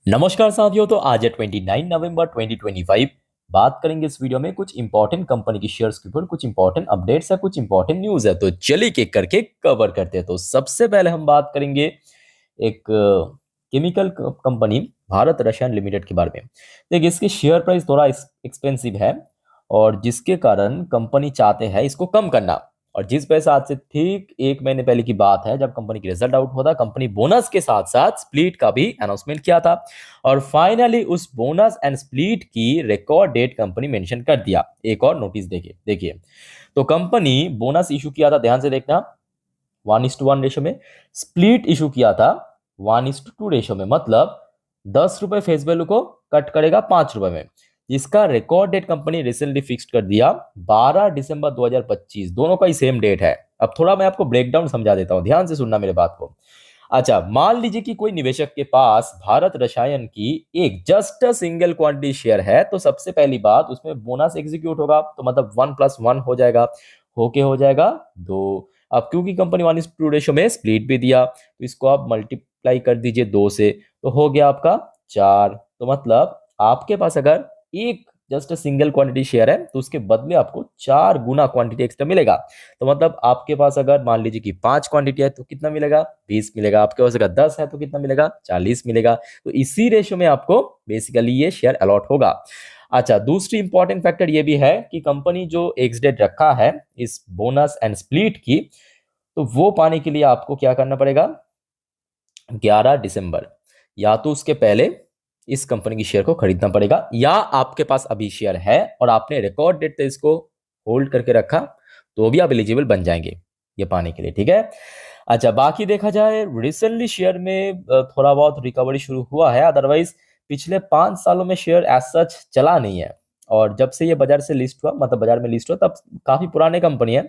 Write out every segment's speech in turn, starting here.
नमस्कार साथियों। तो आज है 29 नवंबर 2025। बात करेंगे इस वीडियो में कुछ इंपॉर्टेंट कंपनी की शेयर्स के ऊपर, कुछ इंपॉर्टेंट अपडेट्स है, कुछ इंपॉर्टेंट न्यूज है। तो चलिए एक करके कवर करते हैं। तो सबसे पहले हम बात करेंगे एक केमिकल कंपनी भारत रसायन लिमिटेड के बारे में। देखिए, इसकी शेयर प्राइस थोड़ा एक्सपेंसिव है और जिसके कारण कंपनी चाहते हैं इसको कम करना। और जिस वजह से आज से ठीक एक महीने पहले की बात है, जब कंपनी की रिजल्ट आउट हुआ था, कंपनी बोनस के साथ साथ स्प्लिट का भी अनाउंसमेंट किया था। और फाइनली उस बोनस एंड स्प्लिट की रिकॉर्ड डेट कंपनी मेंशन कर दिया। एक और नोटिस देखिए देखिए तो कंपनी बोनस इशू किया था, ध्यान से देखना, 1:1 रेशो में। स्प्लिट इशू किया था 1:2 रेशो में। मतलब 10 रुपए फेस वैल्यू को कट करेगा 5 रुपए में। इसका record date company recently fix कर दिया 12 दिसंबर 2025। दोनों का ही सेम डेट है। अब थोड़ा मैं आपको ब्रेकडाउन समझा देता हूं, ध्यान से सुनना मेरे बात को। अच्छा, मान लीजिए कि कोई निवेशक के पास भारत रसायन की एक जस्ट सिंगल क्वांटिटी शेयर है, तो सबसे पहली बात उसमें बोनस एग्जीक्यूट होगा, तो मतलब 1+1 हो जाएगा, होके हो जाएगा 2। अब क्योंकि कंपनी 1:2 रेशो में स्प्लिट भी दिया, तो इसको आप मल्टीप्लाई कर दीजिए 2 से, तो हो गया आपका 4। तो मतलब आपके पास अगर एक जस्ट सिंगल क्वांटिटी शेयर है, तो उसके बदले आपको 4 गुना क्वांटिटी एक्स्ट्रा मिलेगा। तो मतलब आपके पास अगर मान लीजिए कि 5 क्वांटिटी है तो कितना मिलेगा, 20 मिलेगा। आपके पास अगर 10 है तो कितना मिलेगा, 40 मिलेगा। तो इसी रेशो में आपको बेसिकली ये शेयर अलॉट होगा। अच्छा, दूसरी इंपॉर्टेंट फैक्टर ये भी है कि कंपनी जो एक्स डेट रखा है इस बोनस एंड स्प्लिट की, तो वो पाने के लिए आपको क्या करना पड़ेगा, 11 दिसंबर, या तो उसके पहले इस कंपनी की शेयर को खरीदना पड़ेगा, या आपके पास अभी शेयर है और आपने रिकॉर्ड डेट तक इसको होल्ड करके रखा, तो भी आप एलिजिबल बन जाएंगे ये पाने के लिए। ठीक है। अच्छा, बाकी देखा जाए रिसेंटली शेयर में थोड़ा बहुत रिकवरी शुरू हुआ है, अदरवाइज पिछले 5 सालों में शेयर एज सच चला नहीं है। और जब से ये बाजार से लिस्ट हुआ, मतलब बाजार में लिस्ट हुआ, तब काफी पुराने कंपनी है,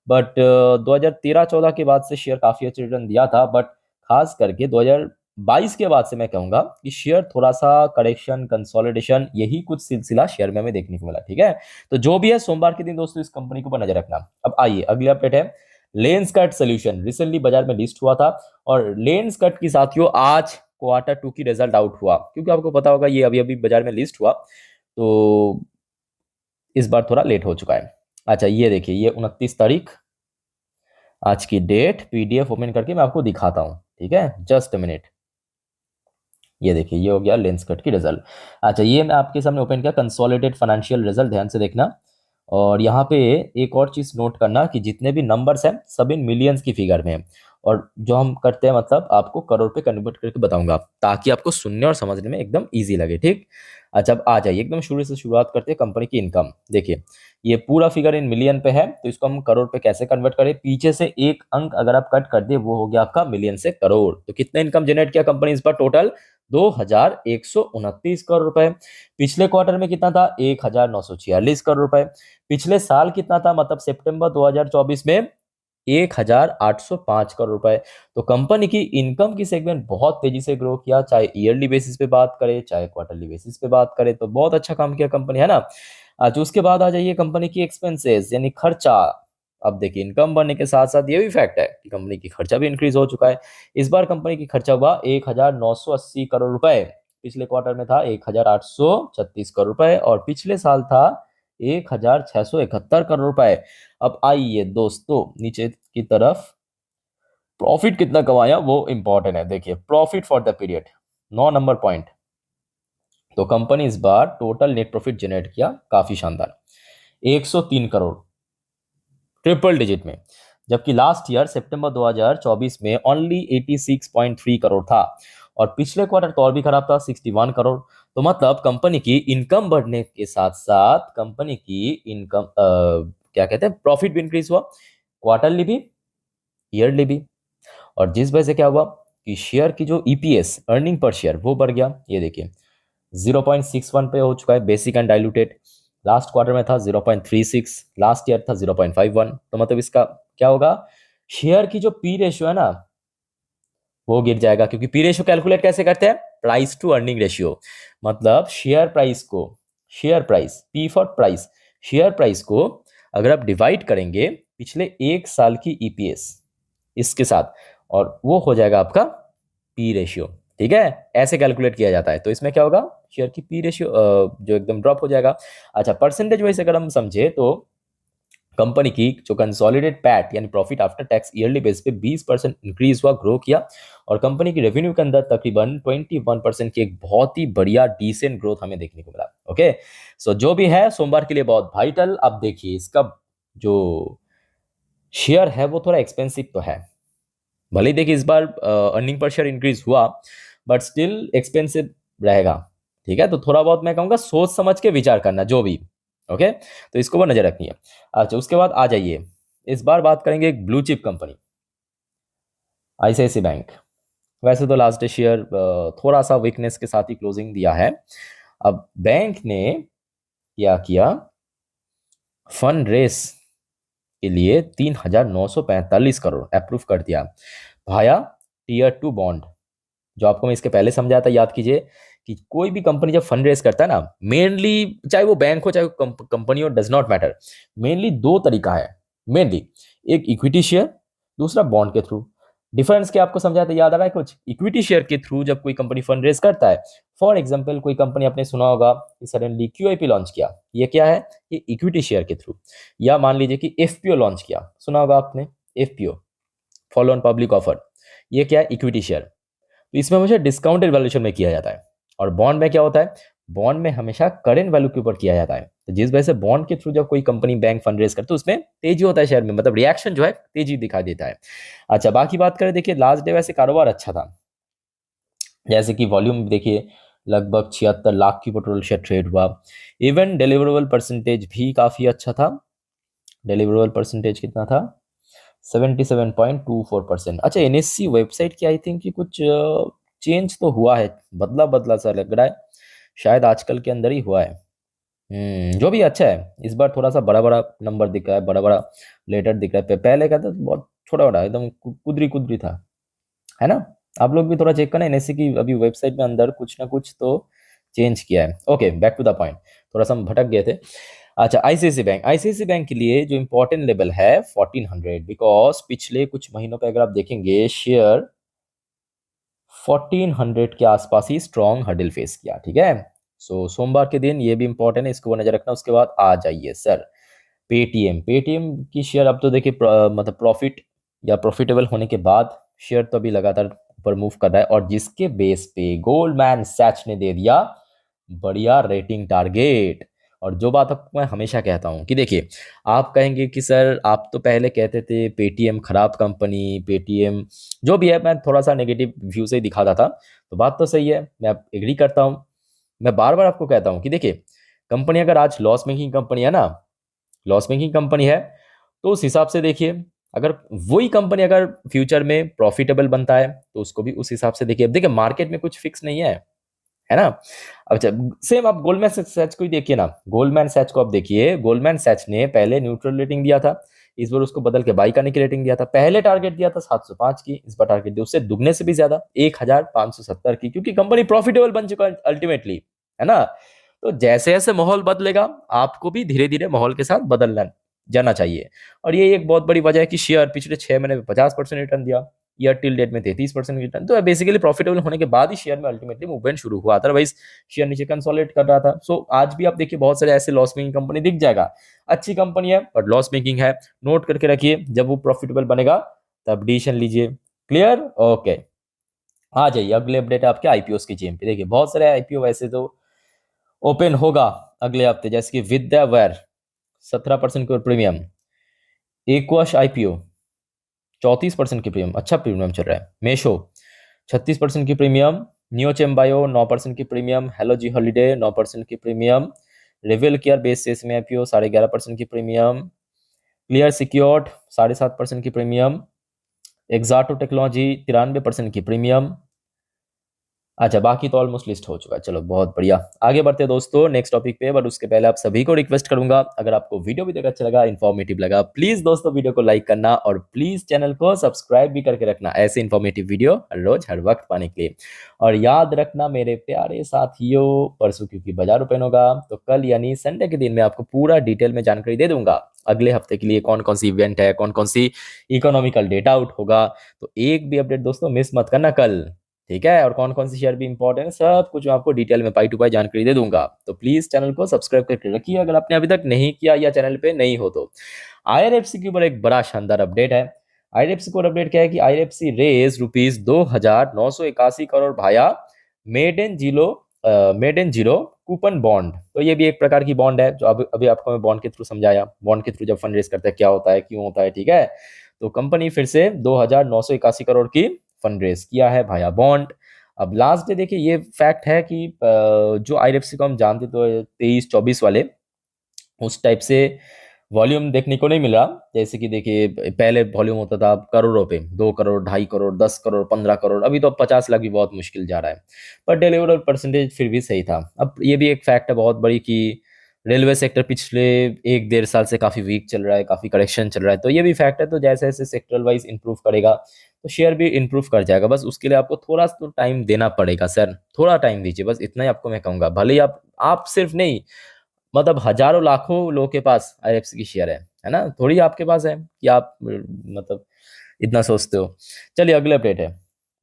बट 2013-14 के बाद से शेयर काफी अच्छे रिटर्न दिया था। बट खास करके 2022 के बाद से मैं कहूंगा कि शेयर थोड़ा सा करेक्शन, कंसोलिडेशन, यही कुछ सिलसिला शेयर में हमें देखने को मिला। ठीक है। तो जो भी है, सोमवार के दिन दोस्तों इस कंपनी के ऊपर नजर रखना। अब आइए अगले अपडेट है, लेंस कट सोल्यूशन रिसेंटली बाजार में लिस्ट हुआ था। और लेंस कट की साथियों आज Q2 की रिजल्ट आउट हुआ, क्योंकि आपको पता होगा ये अभी अभी बाजार में लिस्ट हुआ, तो इस बार थोड़ा लेट हो चुका है। अच्छा, ये देखिए, ये 29 तारीख आज की डेट, पीडीएफ ओपन करके मैं आपको दिखाता हूँ। ठीक है, जस्ट अ मिनट। ये देखिए, ये हो गया लेंस कट की रिजल्ट। अच्छा, ये मैं आपके सामने ओपन किया, कंसोलिडेटेड फाइनेंशियल रिजल्ट, ध्यान से देखना। और यहाँ पे एक और चीज नोट करना कि जितने भी नंबर्स हैं सब इन मिलियंस की फिगर में है। और जो हम करते हैं, मतलब आपको करोड़ पे कन्वर्ट करके बताऊंगा, ताकि आपको सुनने और समझने में एकदम इजी लगे। ठीक। अच्छा, अब आ जाइए एकदम शुरू से शुरुआत करते हैं कंपनी की इनकम। देखिए, ये पूरा फिगर इन मिलियन पे है, तो इसको हम करोड़ पे कैसे कन्वर्ट करें, पीछे से एक अंक अगर आप कट कर दे, वो हो गया आपका मिलियन से करोड़। तो कितना इनकम जनरेट किया कंपनी इस बार, टोटल 2,129 करोड़ रुपए। पिछले क्वार्टर में कितना था, 1,946 करोड़ रुपए। पिछले साल कितना था, मतलब सितंबर 2024 में 1,805 करोड़ रुपए। तो कंपनी की इनकम की सेगमेंट बहुत तेजी से ग्रो किया, चाहे ईयरली बेसिस पे बात करें, चाहे क्वार्टरली बेसिस पे बात करें, तो बहुत अच्छा काम किया कंपनी, है ना। आज उसके बाद आ जाइए कंपनी की एक्सपेंसेस यानी खर्चा। अब देखिए, इनकम बढ़ने के साथ साथ ये भी फैक्ट है कि कंपनी की खर्चा भी इंक्रीज हो चुका है। इस बार कंपनी की खर्चा हुआ 1,980 करोड़ रुपए। पिछले क्वार्टर में था 1,836 करोड़ रुपए, और पिछले साल था 1,671 करोड़ रुपए। अब आइए दोस्तों नीचे की तरफ, प्रॉफिट कितना कमाया वो इंपॉर्टेंट है। देखिए, profit for the period, 9 number point. तो कंपनी इस बार टोटल नेट प्रॉफिट जनरेट किया, काफी शानदार, 103 करोड़, ट्रिपल डिजिट में। जबकि लास्ट ईयर सितंबर 2024 में ओनली 86.3 करोड़ था। और पिछले क्वार्टर तो और भी खराब था, 61 करोड़। तो मतलब कंपनी की इनकम बढ़ने के साथ साथ कंपनी की इनकम क्या कहते हैं, प्रॉफिट भी इंक्रीज हुआ, क्वार्टरली भी, ईयरली भी। और जिस वजह से क्या हुआ कि शेयर की जो ईपीएस, अर्निंग पर शेयर, वो बढ़ गया। ये देखिए, 0.61 पे हो चुका है basic and diluted. Last quarter में था 0.36, लास्ट ईयर था 0.51। तो मतलब इसका क्या होगा, शेयर की जो पी रेशियो है ना, वो गिर जाएगा। क्योंकि पी रेशियो कैलकुलेट कैसे करते हैं, प्राइस टू अर्निंग रेशियो। मतलब शेयर प्राइस को, share price, P for price, share price को अगर आप डिवाइड करेंगे पिछले एक साल की ईपीएस इसके साथ, और वो हो जाएगा आपका पी रेशियो। ठीक है, ऐसे कैलकुलेट किया जाता है। तो इसमें क्या होगा, शेयर की पी रेशियो जो एकदम ड्रॉप हो जाएगा। अच्छा, परसेंटेज वाइज अगर हम समझे तो कंपनी की जो कंसोलिडेट पैट यानी profit after tax yearly base पे 20% इंक्रीज हुआ, ग्रो किया। और कंपनी की रेवेन्यू के अंदर तकरीबन 21% की एक बहुत ही बढ़िया डिसेंट ग्रोथ हमें देखने को मिला। ओके, सो जो भी है सोमवार के लिए बहुत वाइटल। अब देखिए इसका जो शेयर है वो थोड़ा एक्सपेंसिव तो है, भले ही देखिए इस बार अर्निंग पर शेयर इंक्रीज हुआ, बट स्टिल एक्सपेंसिव रहेगा। ठीक है, तो थोड़ा बहुत मैं कहूँगा सोच समझ के विचार करना जो भी। ओके, तो इसको वो नजर रखनी है। अच्छा, उसके बाद आ जाइए, इस बार बात करेंगे एक blue chip company, ICICI bank. वैसे तो लास्ट डे शेयर थोड़ा सा वीकनेस के साथ ही क्लोजिंग दिया है। अब बैंक ने क्या किया, फंड रेस के लिए 3,945 करोड़ अप्रूव कर दिया भाया टीयर 2 बॉन्ड। जो आपको मैं इसके पहले समझाया था, याद कीजिए कि कोई भी कंपनी जब फंड रेज करता है ना, मेनली चाहे वो बैंक हो चाहे वो कंपनी हो, डज नॉट मैटर, मेनली दो तरीका है मेनली, एक इक्विटी शेयर, दूसरा बॉन्ड के थ्रू। डिफरेंस क्या आपको समझाया था, याद आ रहा है कुछ? इक्विटी शेयर के थ्रू जब कोई कंपनी फंड रेज करता है, फॉर एग्जाम्पल कोई कंपनी आपने सुना होगा कि सडनली क्यूआईपी लॉन्च किया, ये क्या है, ये इक्विटी शेयर के थ्रू। या मान लीजिए कि एफपीओ लॉन्च किया, सुना होगा आपने, FPO, follow on public offer, ये क्या है, इक्विटी शेयर। तो इसमें हमेशा डिस्काउंटेड वैल्यूएशन में किया जाता है। और बॉन्ड में क्या होता है, बॉन्ड में हमेशा करेंट वैल्यू के ऊपर किया जाता है। तो जिस वजह से बॉन्ड के थ्रू जब कोई कंपनी बैंक फंड रेज करते है तो उसमें तेजी होता है शेयर में, मतलब रिएक्शन जो है तेजी दिखाई देता है। अच्छा, बाकी बात करें, देखिए लास्ट डे वैसे कारोबार अच्छा था, जैसे कि वॉल्यूम देखिए लगभग 76 लाख की पेट्रोल शेयर ट्रेड हुआ। इवन डिलीवरेबल परसेंटेज भी काफी अच्छा था। डिलीवरेबल परसेंटेज कितना था, 77.24%। अच्छा, एनएससी वेबसाइट की आई थिंक कि कुछ चेंज तो हुआ है, बदला बदला सा लग रहा है, शायद आजकल के अंदर ही हुआ है। जो भी अच्छा है, इस बार थोड़ा सा बड़ा बड़ा नंबर दिख रहा है, बड़ा बड़ा लेटर दिख रहा है। पहले का था तो बहुत छोटा छोटा एकदम कुदरी कुदरी था, है ना। आप लोग भी थोड़ा चेक करना, एनएससी की अभी वेबसाइट में अंदर कुछ ना कुछ तो चेंज किया है। Okay, back to the point, थोड़ा सा हम भटक गए थे। अच्छा, आईसीआईसी बैंक के लिए जो इंपॉर्टेंट लेवल है 1400, बिकॉज पिछले कुछ महीनों पे अगर आप देखेंगे शेयर 1400 के आसपास ही स्ट्रॉन्ग हर्डल फेस किया। ठीक है, सो सोमवार के दिन ये भी इंपॉर्टेंट है, इसको नजर रखना। उसके बाद आ जाइए सर, पेटीएम की शेयर अब तो देखिए मतलब प्रॉफिट या प्रॉफिटेबल होने के बाद शेयर तो अभी लगातार ऊपर मूव कर रहा है, और जिसके बेस पे गोल्डमैन सैच ने दे दिया बढ़िया रेटिंग टारगेट। और जो बात आपको मैं हमेशा कहता हूं कि देखिए, आप कहेंगे कि सर आप तो पहले कहते थे पेटीएम खराब कंपनी, पेटीएम जो भी है, मैं थोड़ा सा नेगेटिव व्यू से ही दिखाता था। तो बात तो सही है, मैं एग्री करता हूं। मैं बार बार आपको कहता हूं कि देखिए, कंपनी अगर आज लॉस मेकिंग कंपनी है ना, लॉस मेकिंग कंपनी है, तो उस हिसाब से देखिए, अगर वही कंपनी अगर फ्यूचर में प्रॉफिटेबल बनता है तो उसको भी उस हिसाब से देखिए। अब देखिए मार्केट में कुछ फिक्स नहीं है ना। अब सेम आप गोल्डमैन सैच को ही देखिए ना, गोल्डमैन सैच को आप देखिए, गोल्डमैन सैच ने पहले न्यूट्रल रेटिंग दिया था, इस बार उसको बदल के बाई करने की रेटिंग दिया था। पहले टारगेट दिया था 705 की, इस बार टारगेट दिया उससे दुगने से भी ज्यादा 1570 की, क्योंकि कंपनी प्रॉफिटेबल बन चुका है अल्टीमेटली, है ना। तो जैसे जैसे माहौल बदलेगा, आपको भी धीरे धीरे माहौल के साथ बदलना जाना चाहिए। और ये एक बहुत बड़ी वजह है कि शेयर पिछले 6 महीने में 50% रिटर्न दिया, ईयर टिल डेट में 33% रिटर्न। तो बेसिकली प्रॉफिटेबल होने के बाद ही शेयर में अल्टीमेटली मूवमेंट शुरू हुआ, अदरवाइज शेयर नीचे कंसोलिडेट कर रहा था। सो आज भी आप देखिए बहुत सारे ऐसे लॉस मेकिंग कंपनी दिख जाएगा, अच्छी कंपनी है बट लॉस मेकिंग है, नोट करके रखिए, जब वो प्रॉफिटेबल बनेगा तब डिसीजन लीजिए। क्लियर? ओके, आ जाइए अगले अपडेट आपके आईपीओ की चेन पे। देखिए बहुत सारे आईपीओ वैसे तो ओपन होगा अगले हफ्ते, जैसे कि विद्यावैर 17% के प्रीमियम, एक्वाश आईपीओ 34% की प्रीमियम, अच्छा प्रीमियम चल रहा है। मेशो 36% की प्रीमियम, नियोचेम बायो 9% की प्रीमियम, हेलो जी हॉलीडे 9% की प्रीमियम, रिवेल केयर बेस में आईपीओ 11.5% की प्रीमियम, क्लियर सिक्योर्ड 7.5% की प्रीमियम, एक्साटो टेक्नोलॉजी 93% की प्रीमियम। अच्छा, बाकी तो ऑलमोस्ट लिस्ट हो चुका है। चलो बहुत बढ़िया, आगे बढ़ते हैं दोस्तों नेक्स्ट टॉपिक पे। बट उसके पहले आप सभी को रिक्वेस्ट करूंगा, अगर आपको वीडियो भी देखा अच्छा लगा, इन्फॉर्मेटिव लगा, प्लीज दोस्तों वीडियो को लाइक करना और प्लीज चैनल को सब्सक्राइब भी करके रखना, ऐसे इन्फॉर्मेटिव वीडियो हर रोज हर वक्त पाने के लिए। और याद रखना मेरे प्यारे साथियों, परसों क्योंकि बाजार ओपन होगा, तो कल यानी संडे के दिन मैं आपको पूरा डिटेल में जानकारी दे दूंगा अगले हफ्ते के लिए कौन कौन सी इवेंट है, कौन कौन सी इकोनॉमिकल डेटा आउट होगा। तो एक भी अपडेट दोस्तों मिस मत करना कल। ठीक है, और कौन कौन से शेयर भी इंपॉर्टेंट है, सब कुछ मैं आपको डिटेल में पाई टू पाई जानकारी दे दूंगा। तो प्लीज चैनल को सब्सक्राइब करके रखिए अगर आपने अभी तक नहीं किया या चैनल पे नहीं हो तो। आईआरएफसी के ऊपर एक बड़ा शानदार अपडेट है। आईआरएफसी को अपडेट क्या है कि IRFC raise ₹2,981 crore via maiden zero coupon bond. तो ये भी एक प्रकार की बॉन्ड है, जो अभी आपको मैं बॉन्ड के थ्रू समझाया, बॉन्ड के थ्रू जब फंड रेज करते हैं क्या होता है, क्यों होता है, ठीक है। तो कंपनी फिर से 2,981 करोड़ की फंड रेज किया है भाया बॉन्ड। अब लास्ट डे देखिए, ये फैक्ट है कि जो आईआरएफसी को हम जानते तो 23-24 वाले, उस टाइप से वॉल्यूम देखने को नहीं मिला। जैसे कि देखिए, पहले वॉल्यूम होता था करोड़ों पे, 2 करोड़, 2.5 करोड़, 10 करोड़, 15 करोड़, अभी तो 50 लाख भी बहुत मुश्किल जा रहा है। पर डिलीवरेबल परसेंटेज फिर भी सही था। अब ये भी एक फैक्ट है बहुत बड़ी कि रेलवे सेक्टर पिछले 1-1.5 साल से काफी वीक चल रहा है, काफी करेक्शन चल रहा है। तो ये भी फैक्ट है। तो जैसे जैसे सेक्टरल वाइज इंप्रूव करेगा तो शेयर भी इंप्रूव कर जाएगा। बस उसके लिए आपको थोड़ा सा तो टाइम देना पड़ेगा सर, थोड़ा टाइम दीजिए, बस इतना ही आपको मैं कहूंगा। भले ही आप सिर्फ नहीं, मतलब हजारों लाखों लोगों के पास आईएफसी की शेयर है ना, थोड़ी आपके पास है कि आप मतलब इतना सोचते हो। चलिए अगले अपडेट है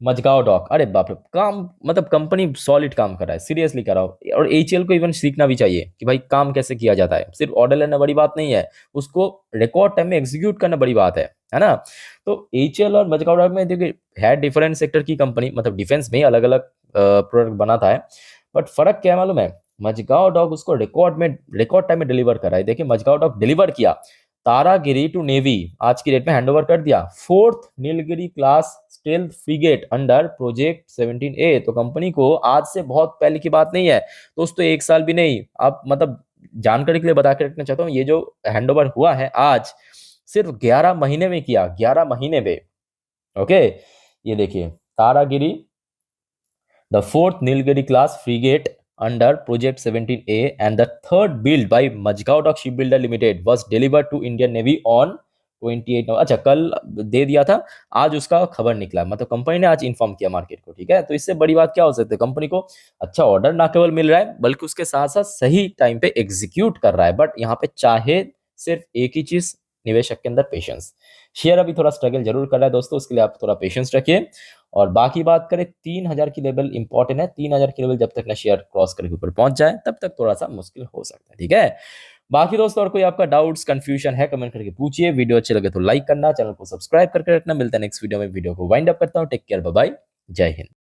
मजगांव डॉक। अरे बाप रे, काम मतलब कंपनी सॉलिड काम कर रहा है, सीरियसली कर रहा हूँ। और एचएल को इवन सीखना भी चाहिए कि भाई काम कैसे किया जाता है। सिर्फ ऑर्डर लेना बड़ी बात नहीं है, उसको रिकॉर्ड टाइम में एग्जीक्यूट करना बड़ी बात है ना। तो एचएल और मजगांव डॉक में देखिए है डिफरेंट सेक्टर की कंपनी, मतलब डिफेंस में अलग अलग प्रोडक्ट बनाता है। बट फर्क क्या है मालूम है, मजगांव डॉग उसको रिकॉर्ड टाइम में डिलीवर कर रहा है। देखिए मजगांव डॉग डिलीवर किया, तारागिरी टू नेवी आज की डेट में हैंडओवर कर दिया, 4th Nilgiri class stealth frigate under project 17A। तो कंपनी को आज से बहुत पहले की बात नहीं है दोस्तों, 1 साल भी नहीं। आप मतलब जानकारी के लिए बता के रखना चाहता हूँ, ये जो हैंडओवर हुआ है आज सिर्फ 11 महीने में किया, 11 महीने में। ओके, ये देखिए Taragiri the fourth Nilgiri class frigate under Project 17A and the third built by Majgaon Dock Shipbuilder Limited was delivered to Indian Navy on 28 नवंबर। अच्छा, कल दे दिया था, आज उसका खबर निकला, मतलब कंपनी ने आज इन्फॉर्म किया मार्केट को। ठीक है, तो इससे बड़ी बात क्या हो सकती है, कंपनी को अच्छा ऑर्डर ना केवल मिल रहा है बल्कि उसके साथ साथ सही टाइम पे एग्जीक्यूट कर रहा है। बट यहाँ पे चाहे सिर्फ एक ही चीज निवेशक के अंदर, पेशेंस। शेयर अभी थोड़ा स्ट्रगल जरूर कर रहा है दोस्तों, उसके लिए आप थोड़ा पेशेंस रखिए। और बाकी बात करें, 3,000 की लेवल इंपॉर्टेंट है। 3,000 की लेवल जब तक ना शेयर क्रॉस करके ऊपर पहुंच जाए तब तक थोड़ा सा मुश्किल हो सकता है। ठीक है, बाकी दोस्तों और कोई आपका डाउट्स कंफ्यूजन है कमेंट करके पूछिए। वीडियो अच्छे लगे तो लाइक करना, चैनल को सब्सक्राइब करके रखना। मिलता है नेक्स्ट वीडियो में, वीडियो को वाइंड अप करता हूँ। टेक केयर, बाय बाय, जय हिंद।